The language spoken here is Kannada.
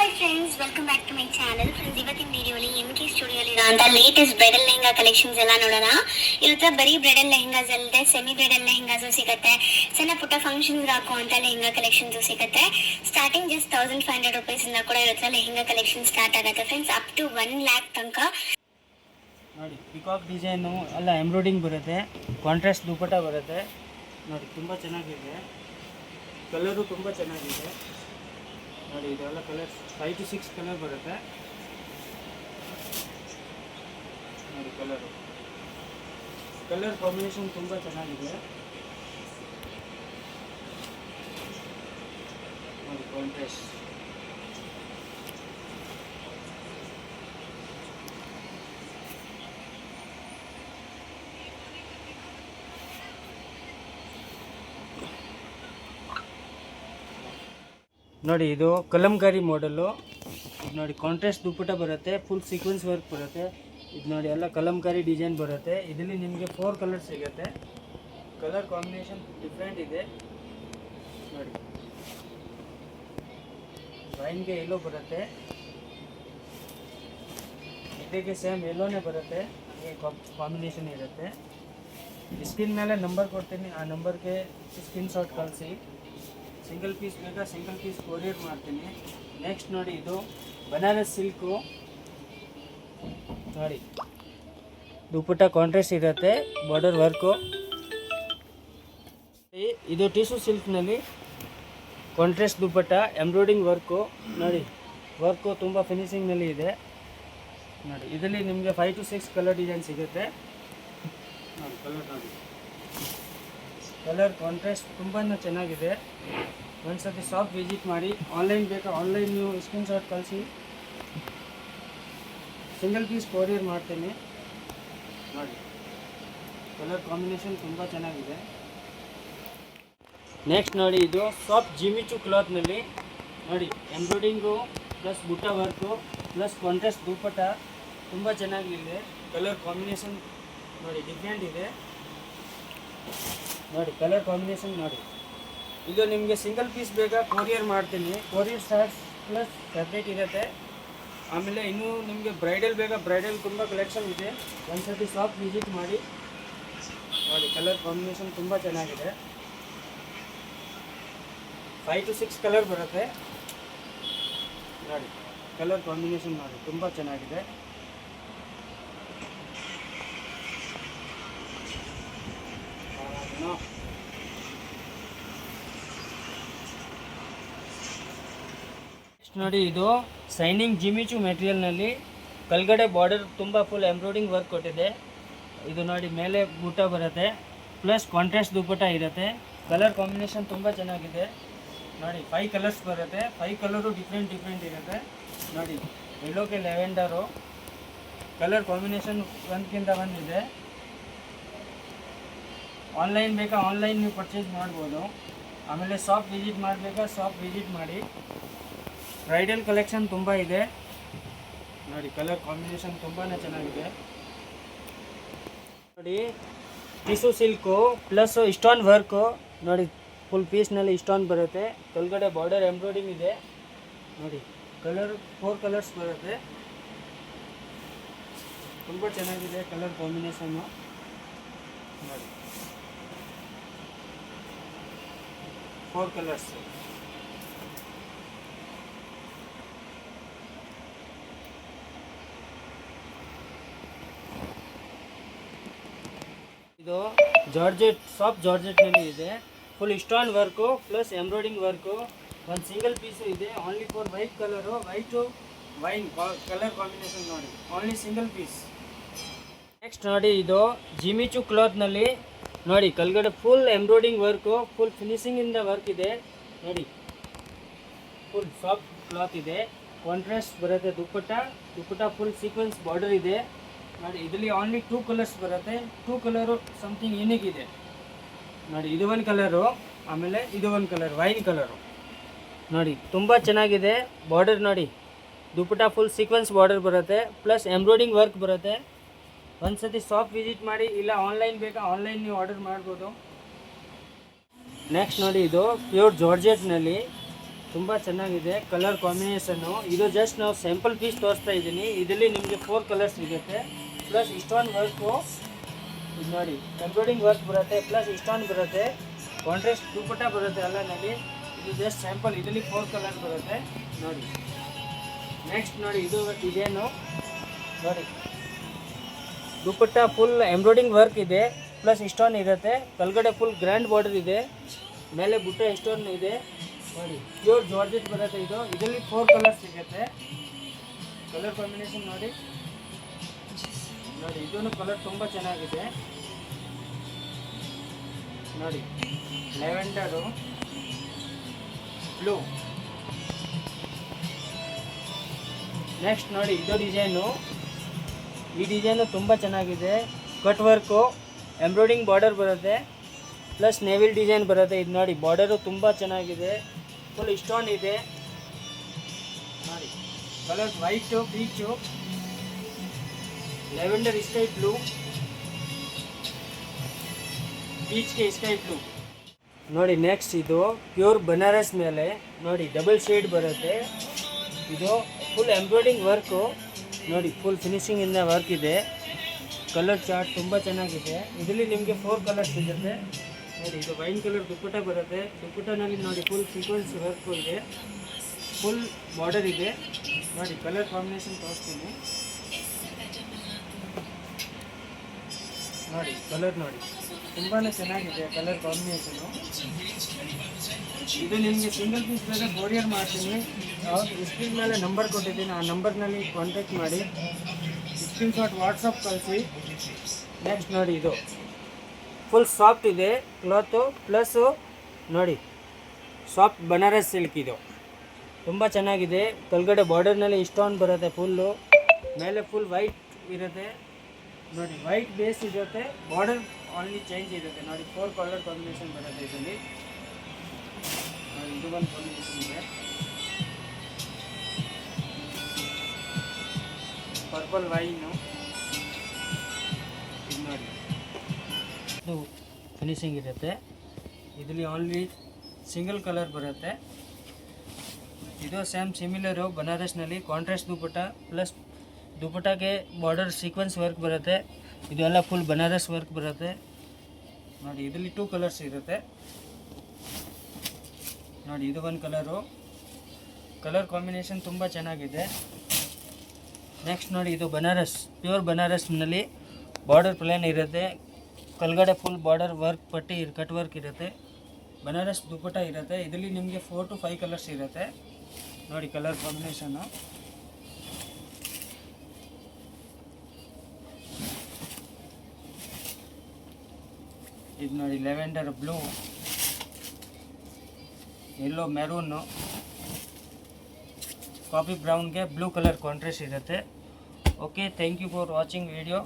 Hi friends, welcome back to my channel. Friends, ಇವತ್ತಿನ ವಿಡಿಯೋಲಿ MK ಸ್ಟುಡಿಯೋಲಿ ಇರೋಂಥ ಲೇಟೆಸ್ಟ್ ಬ್ರೈಡಲ್ ಲೆಹಂಗಾ ಕಲೆಕ್ಷನ್ಸ್ ಎಲ್ಲ ನೋಡೋಣ. ಇದ್ರ ಬರೀ ಬ್ರೈಡಲ್ ಲೆಹಂಗಾಸ್ ಅಲ್ಲದೆ ಸೆಮಿ ಬ್ರೈಡಲ್ ಲೆಹಂಗಾಸು ಸಿಗುತ್ತೆ. ಸಣ್ಣ ಪುಟ್ಟ ಫಂಕ್ಷನ್ಸ್ ಹಾಕುವಂಥ ಲೆಹಂಗಾ ಕಲೆಕ್ಷನ್ಸು ಸಿಗುತ್ತೆ. ಸ್ಟಾರ್ಟಿಂಗ್ ಜಸ್ಟ್ 1500 ರುಪೀಸಿಂದ ಕೂಡ ಇರುತ್ತೆ ಲೆಹಂಗಾ ಕಲೆಕ್ಷನ್ ಸ್ಟಾರ್ಟ್ ಆಗುತ್ತೆ ಫ್ರೆಂಡ್ಸ್. ಅಪ್ ಟು 1 lakh ತನಕ ನೋಡಿ. ಪಿಕಾಕ್ ಡಿಸೈನು ಎಲ್ಲ ಎಂಬ್ರಾಯ್ಡಿಂಗ್ ಬರುತ್ತೆ, ಕಾಂಟ್ರಾಸ್ಟ್ ದುಪಟ್ಟ ಬರುತ್ತೆ ನೋಡಿ. ತುಂಬ ಚೆನ್ನಾಗಿದೆ, ಕಲರು ತುಂಬ ಚೆನ್ನಾಗಿದೆ ನೋಡಿ. ಇದೆಲ್ಲ ಕಲರ್ಸ್ 5 to 6 ಕಲರ್ ಬರುತ್ತೆ ನೋಡಿ. ಕಲರ್ ಕಾಂಬಿನೇಷನ್ ತುಂಬ ಚೆನ್ನಾಗಿದೆ ನೋಡಿ. ಕಾಂಟ್ರಾಸ್ಟ್ ನೋಡಿ. ಇದು ಕಲಂಕಾರಿ ಮಾಡಲು. ಇದು ನೋಡಿ, ಕಾಂಟ್ರಾಸ್ಟ್ ದುಪ್ಪಟ್ಟ ಬರುತ್ತೆ, ಫುಲ್ ಸೀಕ್ವೆನ್ಸ್ ವರ್ಕ್ ಬರುತ್ತೆ. ಇದು ನೋಡಿ, ಎಲ್ಲ ಕಲಂಕಾರಿ ಡಿಸೈನ್ ಬರುತ್ತೆ. ಇದರಲ್ಲಿ ನಿಮಗೆ 4 ಕಲರ್ ಸಿಗುತ್ತೆ. ಕಲರ್ ಕಾಂಬಿನೇಷನ್ ಡಿಫ್ರೆಂಟ್ ಇದೆ ನೋಡಿ. ವೈನ್ಗೆ ಎಲ್ಲೋ ಬರುತ್ತೆ, ಇದಕ್ಕೆ ಸೇಮ್ ಎಲ್ಲೋನೇ ಬರುತ್ತೆ, ಹಾಗೆ ಕಾಂಬಿನೇಷನ್ ಇರುತ್ತೆ. ಸ್ಕ್ರೀನ್ ಮೇಲೆ ನಂಬರ್ ಕೊಡ್ತೀನಿ, ಆ ನಂಬರ್ಗೆ ಸ್ಕ್ರೀನ್ ಶಾಟ್ ಕಳಿಸಿ. ಸಿಂಗಲ್ ಪೀಸ್ ಬೇಕಾ ಸಿಂಗಲ್ ಪೀಸ್ ಕೊರಿಯರ್ ಮಾಡ್ತೀನಿ. ನೆಕ್ಸ್ಟ್ ನೋಡಿ, ಇದು ಬನಾರಸ್ ಸಿಲ್ಕು ನೋಡಿ. ದುಪ್ಪಟ್ಟ ಕಾಂಟ್ರಾಸ್ಟ್ ಇರುತ್ತೆ, ಬಾರ್ಡರ್ ವರ್ಕು. ಇದು ಟಿಶ್ಯೂ ಸಿಲ್ಕ್ನಲ್ಲಿ ಕಾಂಟ್ರಾಸ್ಟ್ ದುಪ್ಪಟ್ಟ, ಎಂಬ್ರಾಯ್ಡಿಂಗ್ ವರ್ಕು ನೋಡಿ. ವರ್ಕು ತುಂಬ ಫಿನಿಶಿಂಗ್ನಲ್ಲಿ ಇದೆ ನೋಡಿ. ಇದರಲ್ಲಿ ನಿಮಗೆ 5 to 6 ಕಲರ್ ಡಿಸೈನ್ ಸಿಗುತ್ತೆ ನೋಡಿ. ಕಲರ್ ಕಾಂಟ್ರಾಸ್ಟ್ ತುಂಬಾ ಚೆನ್ನಾಗಿದೆ. ಒಂದ್ಸತಿ ಶಾಪ್ ವಿಸಿಟ್ ಮಾಡಿ. ಆನ್ಲೈನ್ ಬೇಕಾ ಆನ್ಲೈನ್ ನೀವು ಸ್ಕ್ರೀನ್ ಶಾಟ್ ಕಳಿಸಿ, ಸಿಂಗಲ್ ಪೀಸ್ ಕೊರಿಯರ್ ಮಾಡ್ತೀನಿ ನೋಡಿ. ಕಲರ್ ಕಾಂಬಿನೇಷನ್ ತುಂಬ ಚೆನ್ನಾಗಿದೆ. ನೆಕ್ಸ್ಟ್ ನೋಡಿ, ಇದು ಸಾಫ್ಟ್ ಜಿಮಿಚು ಕ್ಲಾತ್ನಲ್ಲಿ ನೋಡಿ, ಎಂಬ್ರಾಯ್ಡಿಂಗು ಪ್ಲಸ್ ಬುಟ್ಟ ವರ್ಕು ಪ್ಲಸ್ ಕಾಂಟ್ರಾಸ್ಟ್ ದುಪ್ಪಟ್ಟ ತುಂಬ ಚೆನ್ನಾಗಿದೆ. ಕಲರ್ ಕಾಂಬಿನೇಷನ್ ನೋಡಿ, ಡಿಫ್ರೆಂಟ್ ಇದೆ ನೋಡಿ. ಕಲರ್ ಕಾಂಬಿನೇಷನ್ ನೋಡಿ. ಇದು ನಿಮಗೆ ಸಿಂಗಲ್ ಪೀಸ್ ಬೇಕಾ ಕೊರಿಯರ್ ಮಾಡ್ತೀನಿ. ಕೊರಿಯರ್ ಚಾರ್ಜ್ ಪ್ಲಸ್ ಸಪ್ರೇಟ್ ಇರುತ್ತೆ. ಆಮೇಲೆ ಇನ್ನೂ ನಿಮಗೆ ಬ್ರೈಡಲ್ ಬೇಕಾ, ಬ್ರೈಡಲ್ ತುಂಬ ಕಲೆಕ್ಷನ್ ಇದೆ. ಒಂದ್ಸತಿ ಶಾಪ್ ವಿಸಿಟ್ ಮಾಡಿ ನೋಡಿ. ಕಲರ್ ಕಾಂಬಿನೇಷನ್ ತುಂಬ ಚೆನ್ನಾಗಿದೆ. 5 to 6 ಕಲರ್ ಬರುತ್ತೆ ನೋಡಿ. ಕಲರ್ ಕಾಂಬಿನೇಷನ್ ನೋಡಿ, ತುಂಬ ಚೆನ್ನಾಗಿದೆ. ನೋಡಿ, ಇದು ಸೈನಿಂಗ್ ಜಿಮಿಚು ಮೆಟೀರಿಯಲ್ನಲ್ಲಿ ಕೆಳಗಡೆ ಬಾರ್ಡರ್ ತುಂಬ ಫುಲ್ ಎಂಬ್ರಾಯ್ಡಿಂಗ್ ವರ್ಕ್ ಕೊಟ್ಟಿದೆ. ಇದು ನೋಡಿ, ಮೇಲೆ ಬೂಟ ಬರುತ್ತೆ ಪ್ಲಸ್ ಕಾಂಟ್ರಾಸ್ಟ್ ದುಪ್ಪಟ್ಟ ಇರುತ್ತೆ. ಕಲರ್ ಕಾಂಬಿನೇಷನ್ ತುಂಬ ಚೆನ್ನಾಗಿದೆ ನೋಡಿ. 5 ಕಲರ್ಸ್ ಬರುತ್ತೆ, 5 ಕಲರು ಡಿಫ್ರೆಂಟ್ ಇರುತ್ತೆ ನೋಡಿ. ಎಲ್ಲೋಗೆ ಲೆವೆಂಡರು ಕಲರ್ ಕಾಂಬಿನೇಷನ್ ಒಂದಕ್ಕಿಂತ ಒಂದಿದೆ. ಆನ್ಲೈನ್ ಬೇಕಾ ಆನ್ಲೈನ್ ನೀವು ಪರ್ಚೇಸ್ ಮಾಡ್ಬೋದು. ಆಮೇಲೆ ಶಾಪ್ ವಿಸಿಟ್ ಮಾಡಬೇಕಾ ಶಾಪ್ ವಿಸಿಟ್ ಮಾಡಿ. ಬ್ರೈಡಲ್ ಕಲೆಕ್ಷನ್ ತುಂಬ ಇದೆ ನೋಡಿ. ಕಲರ್ ಕಾಂಬಿನೇಷನ್ ತುಂಬಾ ಚೆನ್ನಾಗಿದೆ ನೋಡಿ. Tissue silk plus stone work ನೋಡಿ. ಫುಲ್ ಪೀಸ್ನಲ್ಲಿ ಸ್ಟೋನ್ ಬರುತ್ತೆ, ಕೆಳಗಡೆ ಬಾರ್ಡರ್ ಎಂಬ್ರಾಯ್ಡಿಂಗ್ ಇದೆ ನೋಡಿ. ಕಲರ್ 4 ಕಲರ್ಸ್ ಬರುತ್ತೆ, ತುಂಬ ಚೆನ್ನಾಗಿದೆ ಕಲರ್ ಕಾಂಬಿನೇಷನ್ನು ನೋಡಿ. 4 ಕಲರ್ಸ್. ಇದು ಜಾರ್ಜೆಟ್, ಸಾಫ್ಟ್ ಜಾರ್ಜೆಟ್ನಲ್ಲಿ ಇದೆ. Full stone work plus embroidering work. ಒಂದು ಸಿಂಗಲ್ ಪೀಸು ಇದೆ, only for white colour. White wine colour combination ನೋಡಿ, ಓನ್ಲಿ ಸಿಂಗಲ್ ಪೀಸ್. ನೆಕ್ಸ್ಟ್ ನೋಡಿ, ಇದು ಜಿಮಿಚು ಕ್ಲಾತ್ನಲ್ಲಿ ನೋಡಿ. ಕೆಳಗಡೆ ಫುಲ್ ಎಂಬ್ರಾಯ್ಡಿಂಗ್ ವರ್ಕು, ಫುಲ್ ಫಿನಿಶಿಂಗಿಂದ ವರ್ಕ್ ಇದೆ ನೋಡಿ. ಫುಲ್ ಸಾಫ್ಟ್ ಕ್ಲಾತ್ ಇದೆ, ಕಾಂಟ್ರಾಸ್ಟ್ ಬರುತ್ತೆ. ದುಪ್ಪಟ್ಟ ಫುಲ್ ಸೀಕ್ವೆನ್ಸ್ ಬಾರ್ಡರ್ ಇದೆ ನೋಡಿ. ಇದರಲ್ಲಿ ಓನ್ಲಿ 2 ಕಲರ್ಸ್ ಬರುತ್ತೆ. 2 ಕಲರು ಸಮಥಿಂಗ್ ಯೂನಿಕ್ ಇದೆ ನೋಡಿ. ಇದು ಒಂದು ಕಲರು, ಆಮೇಲೆ ಇದು ಒಂದು ಕಲರ್ ವೈನ್ ಕಲರು ನೋಡಿ. ತುಂಬ ಚೆನ್ನಾಗಿದೆ. ಬಾರ್ಡರ್ ನೋಡಿ, ದುಪ್ಪಟ್ಟ ಫುಲ್ ಸೀಕ್ವೆನ್ಸ್ ಬಾರ್ಡರ್ ಬರುತ್ತೆ ಪ್ಲಸ್ ಎಂಬ್ರಾಯ್ಡಿಂಗ್ ವರ್ಕ್ ಬರುತ್ತೆ. ಒಂದ್ಸತಿ ಶಾಪ್ ವಿಸಿಟ್ ಮಾಡಿ, ಇಲ್ಲ ಆನ್ಲೈನ್ ಬೇಕಾ ಆನ್ಲೈನ್ ನೀವು ಆರ್ಡರ್ ಮಾಡ್ಬೋದು. ನೆಕ್ಸ್ಟ್ ನೋಡಿ, ಇದು ಪ್ಯೂರ್ ಜಾರ್ಜೆಟ್ನಲ್ಲಿ ತುಂಬ ಚೆನ್ನಾಗಿದೆ ಕಲರ್ ಕಾಂಬಿನೇಷನ್ನು. ಇದು ಜಸ್ಟ್ ನಾವು ಸ್ಯಾಂಪಲ್ ಪೀಸ್ ತೋರಿಸ್ತಾ ಇದ್ದೀನಿ. ಇದರಲ್ಲಿ ನಿಮಗೆ 4 ಕಲರ್ಸ್ ಸಿಗುತ್ತೆ. ಪ್ಲಸ್ ಇಸ್ಟೋನ್ ವರ್ಕು ಇದು ನೋಡಿ, ಎಂಬ್ರಾಯ್ಡಿಂಗ್ ವರ್ಕ್ ಬರುತ್ತೆ, ಪ್ಲಸ್ ಇಸ್ಟೋನ್ ಬರುತ್ತೆ, ಕಾಂಟ್ರಾಸ್ಟ್ ದುಪಟ್ಟ ಬರುತ್ತೆ ಅಲ್ಲನಲ್ಲಿ. ಇದು ಜಸ್ಟ್ ಸ್ಯಾಂಪಲ್, ಇದರಲ್ಲಿ 4 ಕಲರ್ ಬರುತ್ತೆ ನೋಡಿ. ನೆಕ್ಸ್ಟ್ ನೋಡಿ, ಇದು ಡಿಸೈನು ನೋಡಿ, ದುಪಟ್ಟ ಫುಲ್ ಎಂಬ್ರಾಯ್ಡಿಂಗ್ ವರ್ಕ್ ಇದೆ, ಪ್ಲಸ್ ಇಸ್ಟೋನ್ ಇರುತ್ತೆ, ಕೆಳಗಡೆ ಫುಲ್ ಗ್ರ್ಯಾಂಡ್ ಬಾರ್ಡರ್ ಇದೆ, ಮೇಲೆ ಬುಟ್ಟ ಇಸ್ಟೋನ್ ಇದೆ ನೋಡಿ. ಪ್ಯೂರ್ ಜಾರ್ಜೆಟ್ ಬರುತ್ತೆ ಇದು. ಇದರಲ್ಲಿ 4 ಕಲರ್ ಸಿಗುತ್ತೆ. ಕಲರ್ ಕಾಂಬಿನೇಷನ್ ನೋಡಿ ನೋಡಿ, ಇದೂ ಕಲರ್ ತುಂಬ ಚೆನ್ನಾಗಿದೆ ನೋಡಿ. ಲ್ಯಾವೆಂಡರು, ಬ್ಲೂ. ನೆಕ್ಸ್ಟ್ ನೋಡಿ, ಇದು ಡಿಸೈನು. ಈ ಡಿಸೈನು ತುಂಬ ಚೆನ್ನಾಗಿದೆ. ಕಟ್ ವರ್ಕು, ಎಂಬ್ರಾಯ್ಡಿಂಗ್ ಬಾರ್ಡರ್ ಬರುತ್ತೆ, ಪ್ಲಸ್ ನೇವಿಲ್ ಡಿಸೈನ್ ಬರುತ್ತೆ. ಇದು ನೋಡಿ, ಬಾರ್ಡರು ತುಂಬ ಚೆನ್ನಾಗಿದೆ, ಫುಲ್ ಇಸ್ಟೋನ್ ಇದೆ ನೋಡಿ. Colour white, peach, lavender sky blue, ಪೀಚ್ಗೆ ಸ್ಕೈ ಬ್ಲೂ ನೋಡಿ. ನೆಕ್ಸ್ಟ್ ಇದು ಪ್ಯೂರ್ ಬನಾರಸ್ ಮೇಲೆ ನೋಡಿ, ಡಬಲ್ ಶೇಡ್ ಬರುತ್ತೆ. ಇದು ಫುಲ್ ಎಂಬ್ರಾಯ್ಡಿಂಗ್ ವರ್ಕು ನೋಡಿ, ಫುಲ್ ಫಿನಿಶಿಂಗಿಂದ ವರ್ಕ್ ಇದೆ. ಕಲರ್ ಚಾರ್ಟ್ ತುಂಬ ಚೆನ್ನಾಗಿದೆ. ಇದರಲ್ಲಿ ನಿಮಗೆ 4 ಕಲರ್ ಸಿಗುತ್ತೆ ನೋಡಿ. ಇದು ವೈನ್ ಕಲರ್ ದುಪ್ಪಟ್ಟ ಬರುತ್ತೆ. ದುಪ್ಪಟ್ಟನಲ್ಲಿ ನೋಡಿ ಫುಲ್ ಸೀಕ್ವೆನ್ಸ್ ವರ್ಕು ಇದೆ, ಫುಲ್ ಬಾರ್ಡರ್ ಇದೆ ನೋಡಿ. ಕಲರ್ ಕಾಂಬಿನೇಷನ್ ತೋರಿಸ್ತೀನಿ ನೋಡಿ. ಕಲರ್ ನೋಡಿ, ತುಂಬಾ ಚೆನ್ನಾಗಿದೆ ಕಲರ್ ಕಾಂಬಿನೇಷನು. ಇದು ನಿಮಗೆ ಸಿಂಗಲ್ ಪೀಸ್ ಮೇಲೆ ಕೊರಿಯರ್ ಮಾಡ್ತೀನಿ. ಯಾವುದು ಸ್ಕ್ರೀನ್ ಮೇಲೆ ನಂಬರ್ ಕೊಟ್ಟಿದ್ದೀನಿ, ಆ ನಂಬರ್ನಲ್ಲಿ ಕಾಂಟ್ಯಾಕ್ಟ್ ಮಾಡಿ, ಸ್ಕ್ರೀನ್ ಶಾಟ್ ವಾಟ್ಸಪ್ ಕಳಿಸಿ. ನೆಕ್ಸ್ಟ್ ನೋಡಿ, ಇದು ಫುಲ್ ಸಾಫ್ಟ್ ಇದೆ ಕ್ಲಾತು, ಪ್ಲಸ್ಸು ನೋಡಿ ಸಾಫ್ಟ್ ಬನಾರಸ್ ಸಿಲ್ಕ್. ಇದು ತುಂಬ ಚೆನ್ನಾಗಿದೆ. ಕೆಳಗಡೆ ಬಾರ್ಡರ್ನಲ್ಲಿ ಇಸ್ಟೋನ್ ಬರುತ್ತೆ ಫುಲ್ಲು, ಮೇಲೆ ಫುಲ್ ವೈಟ್ ಇರುತ್ತೆ ನೋಡಿ. ವೈಟ್ ಬೇಸ್ ಇರುತ್ತೆ, ಬಾರ್ಡರ್ ಓನ್ಲಿ ಚೇಂಜ್ ಇರುತ್ತೆ ನೋಡಿ. 4 ಕಲರ್ ಕಾಂಬಿನೇಷನ್ ಬರುತ್ತೆ ಇದರಲ್ಲಿ ನೋಡಿ. ಇದು ಒಂದು ಕಾಂಬಿನೇಷನ್ ಇದೆ, ಪರ್ಪಲ್ ವೈನು ಇದು ನೋಡಿ. ಇದು ಫಿನಿಶಿಂಗ್ ಇರುತ್ತೆ. ಇದರಲ್ಲಿ ಓನ್ಲಿ ಸಿಂಗಲ್ ಕಲರ್ ಬರುತ್ತೆ. ಇದು ಸೇಮ್ ಸಿಮಿಲರು ಬನಾರಸ್ನಲ್ಲಿ ಕಾಂಟ್ರಾಸ್ಟ್ ದುಪಟ್ಟ, ಪ್ಲಸ್ ದುಪಟ್ಟಾಗೆ ಬಾರ್ಡರ್ ಸೀಕ್ವೆನ್ಸ್ ವರ್ಕ್ ಬರುತ್ತೆ. ಇದು ಎಲ್ಲ ಫುಲ್ ಬನಾರಸ್ ವರ್ಕ್ ಬರುತ್ತೆ ನೋಡಿ. ಇದರಲ್ಲಿ 2 ಕಲರ್ಸ್ ಇರುತ್ತೆ ನೋಡಿ. ಇದು ಒಂದು ಕಲರು, ಕಲರ್ ಕಾಂಬಿನೇಷನ್ ತುಂಬ ಚೆನ್ನಾಗಿದೆ. ನೆಕ್ಸ್ಟ್ ನೋಡಿ, ಇದು ಬನಾರಸ್, ಪ್ಯೂರ್ ಬನಾರಸ್ನಲ್ಲಿ ಬಾರ್ಡರ್ ಪ್ಲೇನ್ ಇರುತ್ತೆ, ಕೆಳಗಡೆ ಫುಲ್ ಬಾರ್ಡರ್ ವರ್ಕ್ ಪಟ್ಟಿ ಕಟ್ ವರ್ಕ್ ಇರುತ್ತೆ, ಬನಾರಸ್ ದುಪಟ್ಟ ಇರುತ್ತೆ. ಇದರಲ್ಲಿ ನಿಮಗೆ 4 to 5 ಕಲರ್ಸ್ ಇರುತ್ತೆ ನೋಡಿ. ಕಲರ್ ಕಾಂಬಿನೇಷನ್ನು ಇದು ನೋಡಿ, lavender blue, yellow maroon, coffee ಬ್ರೌನ್ಗೆ ಬ್ಲೂ ಕಲರ್ ಕಾಂಟ್ರಾಸ್ಟ್ ಇರುತ್ತೆ. Okay, thank you for watching video.